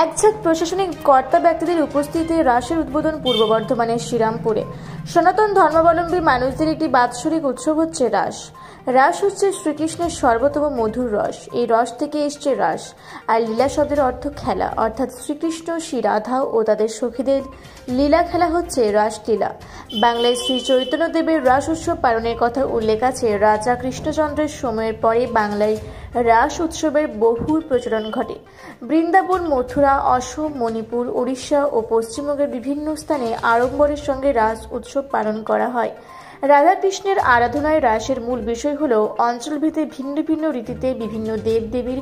একঝাঁক প্রশাসনিক কর্তা ব্যক্তিদের উপস্থিতিতে রাসের উদ্বোধন পূর্ব বর্ধমানের শ্রীরামপুরে। সনাতন ধর্মাবলম্বী মানুষদের একটি বাৎসরিক উৎসব হচ্ছে রাস। রাস হচ্ছে শ্রীকৃষ্ণের সর্বতম মধুর রস। এই রস থেকে এসছে রাস। আর লীলা শব্দের অর্থ খেলা, অর্থাৎ শ্রীকৃষ্ণ, শ্রী রাধা ও তাদের সখীদের লীলা খেলা হচ্ছে রাসলীলা। বাংলায় শ্রী চৈতন্যদেবের রাস উৎসব পালনের কথা উল্লেখ আছে। রাজা কৃষ্ণচন্দ্রের সময়ের পরে বাংলায় রাস উৎসবের বহুল প্রচলন ঘটে। বৃন্দাবন, মথুরা, অসম, মণিপুর, ওড়িশা ও পশ্চিমবঙ্গের বিভিন্ন স্থানে আড়ম্বরের সঙ্গে রাস উৎসব পালন করা হয়। রাধাকৃষ্ণের আরাধনায় রাসের মূল বিষয় হল অঞ্চলভেদে ভিন্ন ভিন্ন রীতিতে বিভিন্ন দেবদেবীর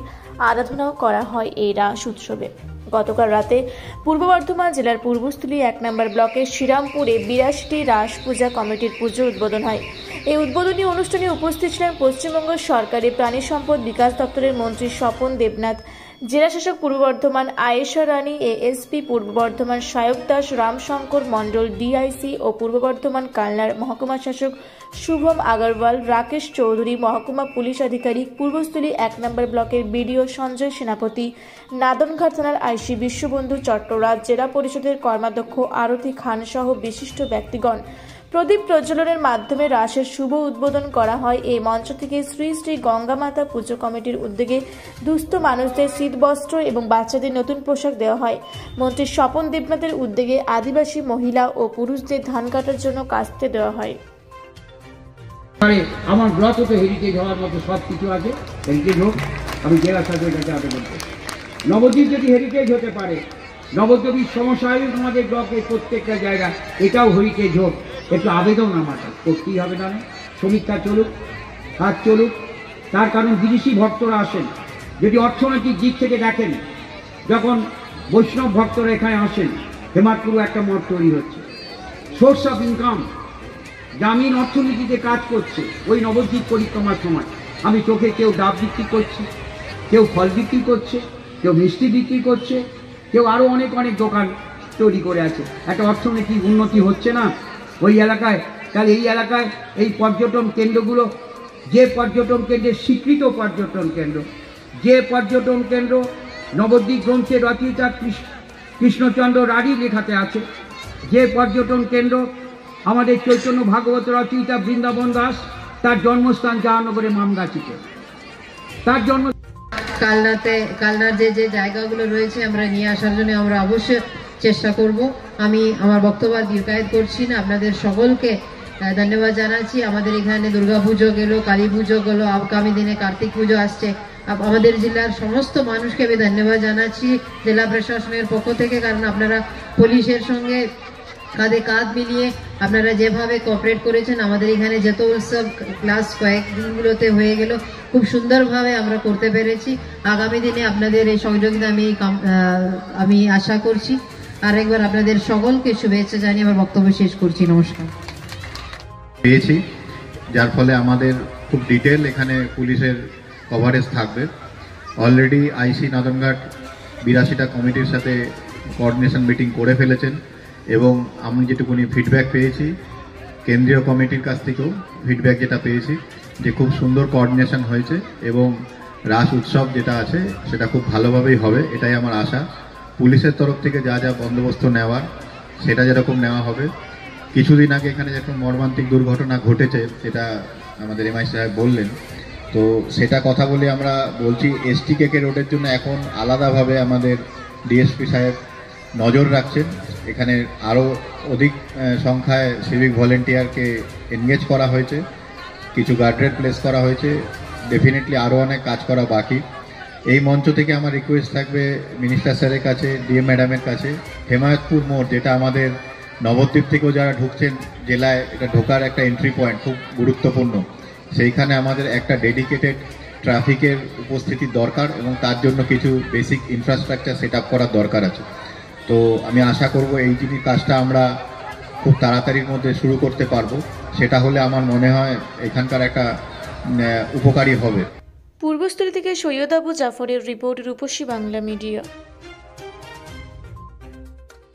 আরাধনাও করা হয় এই রাস উৎসবে। গতকাল রাতে পূর্ব বর্ধমান জেলার পূর্বস্থলী 1 নম্বর ব্লকের শ্রীরামপুরে 82টি রাস পূজা কমিটির পুজো উদ্বোধন হয়। এই উদ্বোধনী অনুষ্ঠানে উপস্থিত ছিলেন পশ্চিমবঙ্গ সরকারি প্রাণী সম্পদ বিকাশ দপ্তরের মন্ত্রী স্বপন দেবনাথ, জেলাশাসক পূর্ব বর্ধমান আয়েশা রানী, এএসপি পূর্ব বর্ধমান সায়ক দাস, রামশঙ্কর মণ্ডল ডিআইসি ও পূর্ব বর্ধমান কালনার মহকুমা শাসক শুভম আগরওয়াল, রাকেশ চৌধুরী মহকুমা পুলিশ আধিকারিক, পূর্বস্থলী 1 নম্বর ব্লকের বিডিও সঞ্জয় সেনাপতি, নাদনঘাট থানার আইসি বিশ্ববন্ধু চট্টরাজ, জেলা পরিষদের কর্মাধ্যক্ষ আরতি খান সহ বিশিষ্ট ব্যক্তিগণ প্রদীপ প্রজ্বলনের মাধ্যমে রাসের শুভ উদ্বোধন করা হয়। এই মঞ্চ থেকে শ্রী শ্রী গঙ্গা মাতা পুজো কমিটির উদ্যোগে দুস্থ মানুষদের শীতবস্ত্র এবং বাচ্চাদের নতুন পোশাক দেওয়া হয়। মন্ত্রী স্বপন দেবনাথের উদ্যোগে আদিবাসী মহিলা ও পুরুষদের ধান কাটার জন্য কাস্তে দেওয়া হয়। আমার ব্লকে তো হেরিটেজ হওয়ার মতো সব কিছু আছে, হেরিটেজ হোক। আমি জেলা শাসকের কাছে আবেদন করছি, নবদ্বীপ যদি হেরিটেজ হতে পারে, নবদ্বীপের সমসাময়িক আমাদের ব্লকের প্রত্যেকটা জায়গা এটাও হেরিটেজ হোক। একটু আবেদন আমার করতেই হবে, না সমীক্ষা চলুক, কাজ চলুক। তার কারণ বিদেশি ভক্তরা আসেন, যদি অর্থনৈতিক দিক থেকে দেখেন, যখন বৈষ্ণব ভক্তরা এখানে আসেন, হেমাদপুরও একটা মঠ তৈরি হচ্ছে, সোর্স অফ ইনকাম, গ্রামীণ অর্থনীতিতে কাজ করছে। ওই নবদ্বীপ পরিক্রমার সময় আমি চোখে কেউ ডাব বিক্রি করছে, কেউ ফল বিক্রি করছে, কেউ মিষ্টি বিক্রি করছে, কেউ আরও অনেক অনেক দোকান তৈরি করে আছে। একটা অর্থনৈতিক উন্নতি হচ্ছে না ওই এলাকায়? তাহলে এই এলাকায় এই পর্যটন কেন্দ্রগুলো, যে পর্যটন কেন্দ্রের স্বীকৃত পর্যটন কেন্দ্র, যে পর্যটন কেন্দ্র নবদ্বীপ গ্রন্থের রচয়িতা কৃষ্ণচন্দ্র রাঢ়ী লেখাতে আছে, যে পর্যটন কেন্দ্র আমাদের চৈতন্য ভাগবত রচয়িতা বৃন্দাবন দাস, তার জন্মস্থান জাহানগরে মামগাছিতে, তার জন্ম কালনার যে জায়গাগুলো রয়েছে আমরা নিয়ে আসার জন্য আমরা অবশ্যই চেষ্টা করব। আমি আমার বক্তব্য দীর্ঘায়িত করছি না, আপনাদের সকলকে ধন্যবাদ জানাচ্ছি। আমাদের এখানে দুর্গা পুজো গেল, কালী পুজো গেল, আগামী দিনে কার্তিক পুজো আসছে। আমাদের জেলার সমস্ত মানুষকে আমি ধন্যবাদ জানাচ্ছি জেলা প্রশাসনের পক্ষ থেকে, কারণ আপনারা পুলিশের সঙ্গে কাঁধে কাঁধ মিলিয়ে আপনারা যেভাবে কোঅপারেট করেছেন। আমাদের এখানে যত উৎসব ক্লাস কয়েকদিনগুলোতে হয়ে গেল, খুব সুন্দরভাবে আমরা করতে পেরেছি। আগামী দিনে আপনাদের এই সহযোগিতা আমি আশা করছি। আরেকবার আপনাদের সকলকে শুভেচ্ছা জানিয়ে আমার বক্তব্য শেষ করছি। নমস্কার। পেয়েছি, যার ফলে আমাদের খুব ডিটেল এখানে পুলিশের কভারেজ থাকবে। অলরেডি আইসি নাদনঘাট 82টা কমিটির সাথে কোঅর্ডিনেশন মিটিং করে ফেলেছেন, এবং আমি যেটুকুনি ফিডব্যাক পেয়েছি কেন্দ্রীয় কমিটির কাছ থেকেও ফিডব্যাক যেটা পেয়েছি, যে খুব সুন্দর কোঅর্ডিনেশন হয়েছে এবং রাস উৎসব যেটা আছে সেটা খুব ভালোভাবেই হবে, এটাই আমার আশা। পুলিশের তরফ থেকে যা যা বন্দোবস্ত নেওয়ার সেটা যেরকম নেওয়া হবে। কিছুদিন আগে এখানে যেরকম মর্মান্তিক দুর্ঘটনা ঘটেছে, সেটা আমাদের এমআই সাহেব বললেন, তো সেটা কথা বলে আমরা বলছি STKK রোডের জন্য এখন আলাদাভাবে আমাদের ডিএসপি সাহেব নজর রাখছেন। এখানে আরও অধিক সংখ্যায় সিভিক ভলেন্টিয়ারকে এনগেজ করা হয়েছে, কিছু গার্ডরেল প্লেস করা হয়েছে। ডেফিনেটলি আরও অনেক কাজ করা বাকি। এই মঞ্চ থেকে আমার রিকোয়েস্ট থাকবে মিনিস্টার স্যারের কাছে, ডিএম ম্যাডামের কাছে, হেমায়তপুর মোড় যেটা আমাদের নবদ্বীপ থেকেও যারা ঢুকছেন জেলায়, এটা ঢোকার একটা এন্ট্রি পয়েন্ট, খুব গুরুত্বপূর্ণ। সেইখানে আমাদের একটা ডেডিকেটেড ট্রাফিকের উপস্থিতি দরকার, এবং তার জন্য কিছু বেসিক ইনফ্রাস্ট্রাকচার সেট আপ করার দরকার আছে। তো আমি আশা করব এই কাজটা আমরা খুব তাড়াতাড়ির মধ্যে শুরু করতে পারবো। সেটা হলে আমার মনে হয় এখানকার একটা উপকারী হবে। পূর্বস্থলী থেকে সৈয়দ আবু জাফরের রিপোর্ট, রূপসী বাংলা মিডিয়া।